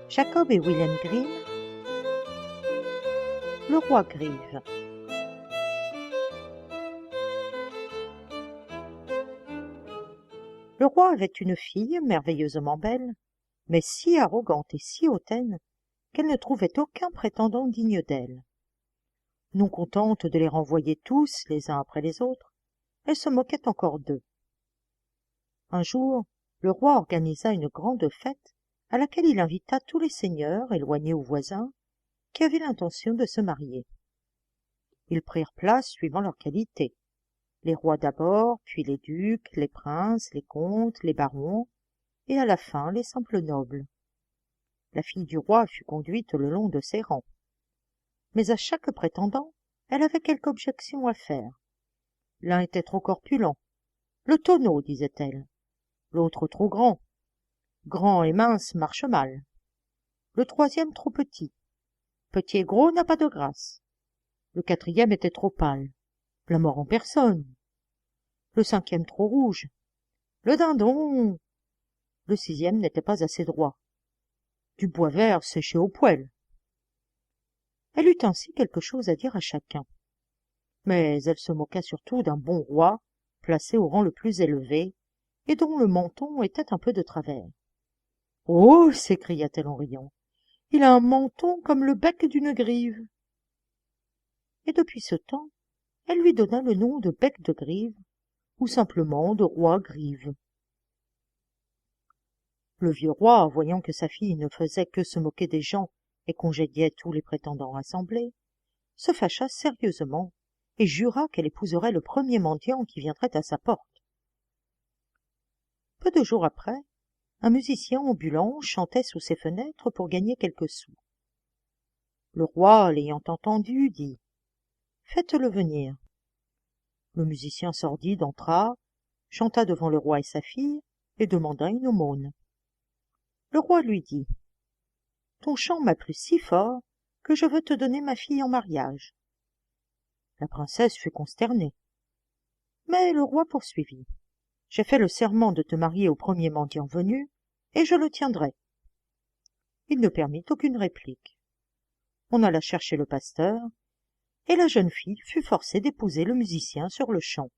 Jacob et Wilhelm Grimm, le roi Grive. Le roi avait une fille merveilleusement belle, mais si arrogante et si hautaine qu'elle ne trouvait aucun prétendant digne d'elle. Non contente de les renvoyer tous les uns après les autres, elle se moquait encore d'eux. Un jour, le roi organisa une grande fête à laquelle il invita tous les seigneurs, éloignés ou voisins, qui avaient l'intention de se marier. Ils prirent place suivant leur qualité. Les rois d'abord, puis les ducs, les princes, les comtes, les barons, et à la fin les simples nobles. La fille du roi fut conduite le long de ses rangs. Mais à chaque prétendant, elle avait quelque objection à faire. L'un était trop corpulent. Le tonneau, disait-elle. L'autre trop grand. Grand et mince marche mal. Le troisième trop petit. Petit et gros n'a pas de grâce. Le quatrième était trop pâle. La mort en personne. Le cinquième trop rouge. Le dindon. Le sixième n'était pas assez droit. Du bois vert séché au poêle. Elle eut ainsi quelque chose à dire à chacun. Mais elle se moqua surtout d'un bon roi, placé au rang le plus élevé, et dont le menton était un peu de travers. « Oh !» s'écria-t-elle en riant, « il a un menton comme le bec d'une grive !» Et depuis ce temps, elle lui donna le nom de bec de grive, ou simplement de roi Grive. Le vieux roi, voyant que sa fille ne faisait que se moquer des gens et congédiait tous les prétendants rassemblés, se fâcha sérieusement et jura qu'elle épouserait le premier mendiant qui viendrait à sa porte. Peu de jours après, un musicien ambulant chantait sous ses fenêtres pour gagner quelques sous. Le roi, l'ayant entendu, dit « Faites-le venir ». Le musicien sordide entra, chanta devant le roi et sa fille, et demanda une aumône. Le roi lui dit « Ton chant m'a plu si fort que je veux te donner ma fille en mariage. » La princesse fut consternée. Mais le roi poursuivit. « J'ai fait le serment de te marier au premier mendiant venu, et je le tiendrai. » Il ne permit aucune réplique. On alla chercher le pasteur, et la jeune fille fut forcée d'épouser le musicien sur-le-champ.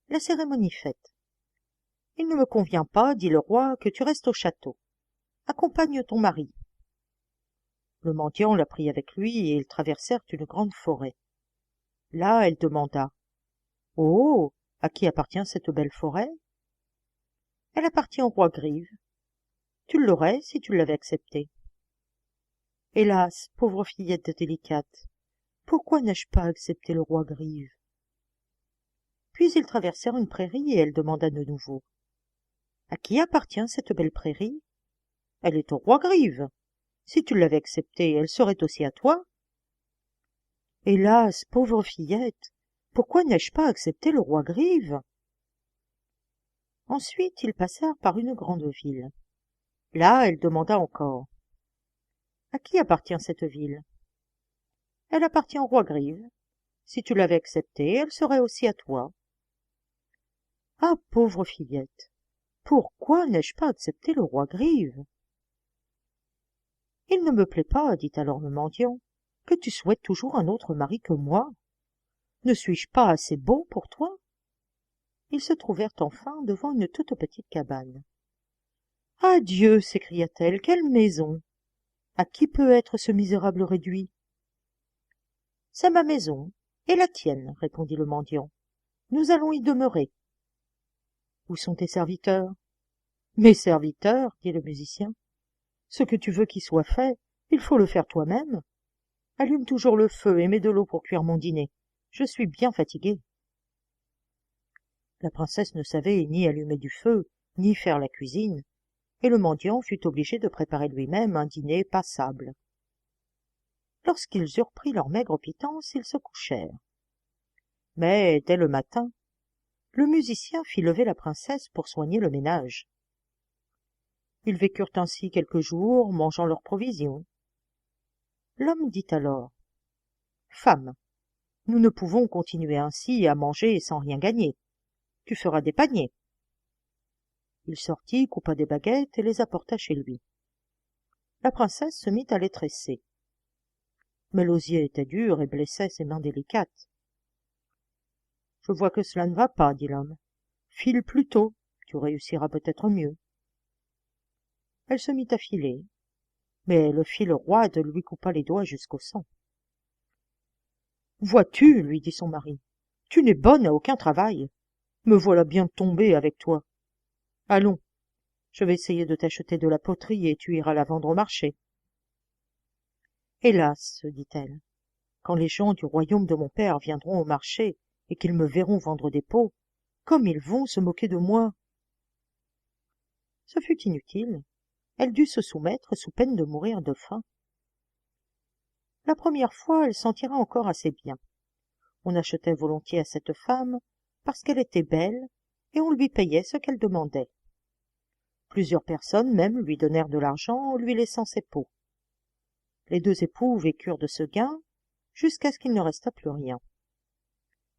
La cérémonie faite. « Il ne me convient pas, dit le roi, que tu restes au château. Accompagne ton mari. » Le mendiant la prit avec lui, et ils traversèrent une grande forêt. Là, elle demanda « Oh, à qui appartient cette belle forêt ?»« Elle appartient au roi Grive. Tu l'aurais si tu l'avais accepté. » « Hélas, pauvre fillette délicate, pourquoi n'ai-je pas accepté le roi Grive ?» Puis ils traversèrent une prairie, et elle demanda de nouveau « À qui appartient cette belle prairie ?»« Elle est au roi Grive. Si tu l'avais acceptée, elle serait aussi à toi. »« Hélas, pauvre fillette, pourquoi n'ai-je pas accepté le roi Grive ?» Ensuite ils passèrent par une grande ville. Là elle demanda encore « À qui appartient cette ville ?»« Elle appartient au roi Grive. Si tu l'avais acceptée, elle serait aussi à toi. »« Ah, pauvre fillette, pourquoi n'ai-je pas accepté le roi Grive ?» « Il ne me plaît pas, dit alors le mendiant, que tu souhaites toujours un autre mari que moi. Ne suis-je pas assez beau pour toi ?» Ils se trouvèrent enfin devant une toute petite cabane. « Adieu !» s'écria-t-elle, « quelle maison ! À qui peut être ce misérable réduit ?»« C'est ma maison, et la tienne, répondit le mendiant. Nous allons y demeurer. »« Où sont tes serviteurs ?»« Mes serviteurs, dit le musicien. Ce que tu veux qu'il soit fait, il faut le faire toi-même. Allume toujours le feu et mets de l'eau pour cuire mon dîner. Je suis bien fatiguée. » La princesse ne savait ni allumer du feu, ni faire la cuisine, et le mendiant fut obligé de préparer lui-même un dîner passable. Lorsqu'ils eurent pris leur maigre pitance, ils se couchèrent. Mais, dès le matin, le musicien fit lever la princesse pour soigner le ménage. Ils vécurent ainsi quelques jours, mangeant leurs provisions. L'homme dit alors « Femme, nous ne pouvons continuer ainsi à manger sans rien gagner. Tu feras des paniers. » Il sortit, coupa des baguettes et les apporta chez lui. la princesse se mit à les tresser. Mais l'osier était dur et blessait ses mains délicates. « Je vois que cela ne va pas, dit l'homme. File plus tôt, tu réussiras peut-être mieux. » Elle se mit à filer, mais le fil roide lui coupa les doigts jusqu'au sang. « Vois-tu, lui dit son mari, tu n'es bonne à aucun travail. Me voilà bien tombée avec toi. Allons, je vais essayer de t'acheter de la poterie et tu iras la vendre au marché. » Hélas, se dit-elle, quand les gens du royaume de mon père viendront au marché et qu'ils me verront vendre des pots, comme ils vont se moquer de moi. Ce fut inutile. Elle dut se soumettre sous peine de mourir de faim. La première fois, elle s'en tira encore assez bien. On achetait volontiers à cette femme parce qu'elle était belle et on lui payait ce qu'elle demandait. Plusieurs personnes même lui donnèrent de l'argent en lui laissant ses pots. Les deux époux vécurent de ce gain jusqu'à ce qu'il ne restât plus rien.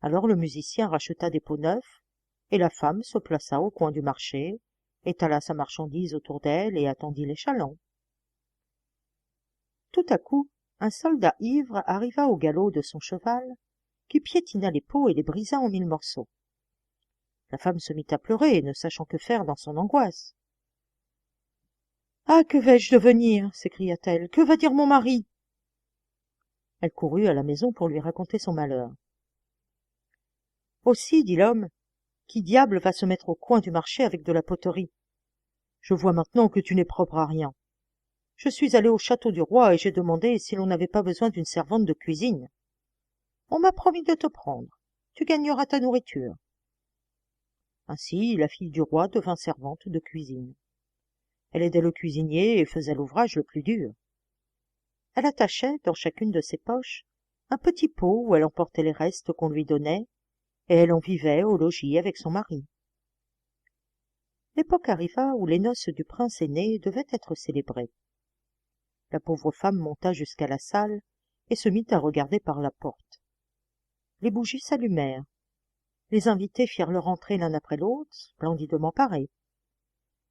Alors le musicien racheta des pots neufs et la femme se plaça au coin du marché, étala sa marchandise autour d'elle et attendit les chalands. Tout à coup, un soldat ivre arriva au galop de son cheval, qui piétina les pots et les brisa en 1000 morceaux. La femme se mit à pleurer, ne sachant que faire dans son angoisse. « Ah, que vais-je devenir » s'écria-t-elle. « Que va dire mon mari ?» Elle courut à la maison pour lui raconter son malheur. « Aussi, dit l'homme, qui diable va se mettre au coin du marché avec de la poterie? Je vois maintenant que tu n'es propre à rien. Je suis allée au château du roi et j'ai demandé si l'on n'avait pas besoin d'une servante de cuisine. On m'a promis de te prendre. Tu gagneras ta nourriture. » Ainsi, la fille du roi devint servante de cuisine. Elle aidait le cuisinier et faisait l'ouvrage le plus dur. Elle attachait, dans chacune de ses poches, un petit pot où elle emportait les restes qu'on lui donnait, et elle en vivait au logis avec son mari. L'époque arriva où les noces du prince aîné devaient être célébrées. La pauvre femme monta jusqu'à la salle et se mit à regarder par la porte. Les bougies s'allumèrent. Les invités firent leur entrée l'un après l'autre, splendidement parés.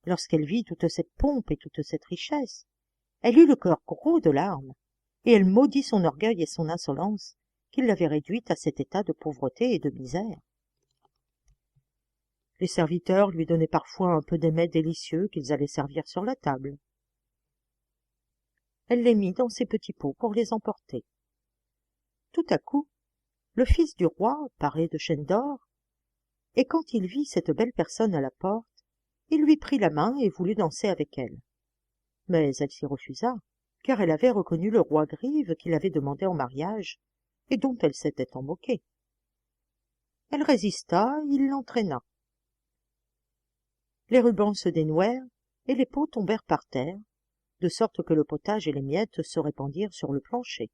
Lorsqu'elle vit toute cette pompe et toute cette richesse, elle eut le cœur gros de larmes, et elle maudit son orgueil et son insolence qui l'avaient réduite à cet état de pauvreté et de misère. Les serviteurs lui donnaient parfois un peu des mets délicieux qu'ils allaient servir sur la table. Elle les mit dans ses petits pots pour les emporter. Tout à coup, le fils du roi, paré de chaînes d'or, et quand il vit cette belle personne à la porte, il lui prit la main et voulut danser avec elle. Mais elle s'y refusa, car elle avait reconnu le roi Grive qui l'avait demandé en mariage, et dont elle s'était tant moquée. Elle résista, il l'entraîna. Les rubans se dénouèrent, et les pots tombèrent par terre, de sorte que le potage et les miettes se répandirent sur le plancher.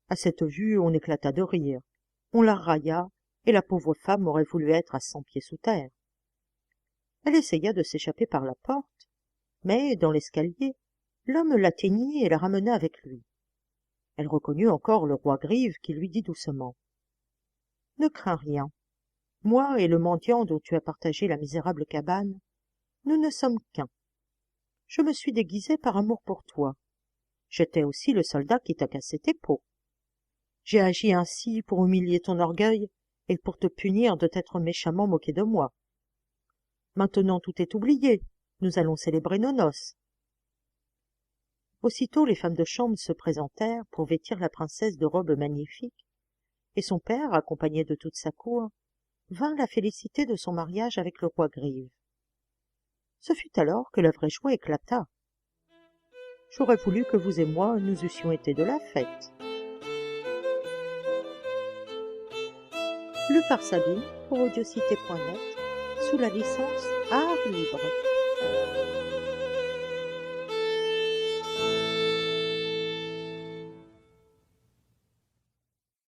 À cette vue, on éclata de rire, on la railla, et la pauvre femme aurait voulu être à 100 pieds sous terre. Elle essaya de s'échapper par la porte, mais, dans l'escalier, l'homme l'atteignit et la ramena avec lui. Elle reconnut encore le roi Grive qui lui dit doucement « Ne crains rien. Moi et le mendiant dont tu as partagé la misérable cabane, nous ne sommes qu'un. Je me suis déguisé par amour pour toi. J'étais aussi le soldat qui t'a cassé tes peaux. J'ai agi ainsi pour humilier ton orgueil et pour te punir de t'être méchamment moqué de moi. Maintenant tout est oublié, nous allons célébrer nos noces. » Aussitôt les femmes de chambre se présentèrent pour vêtir la princesse de robes magnifiques, et son père, accompagné de toute sa cour, vint la féliciter de son mariage avec le roi Grive. Ce fut alors que la vraie joie éclata. J'aurais voulu que vous et moi nous eussions été de la fête. Lu par Sabine pour audiocité.net sous la licence Art Libre.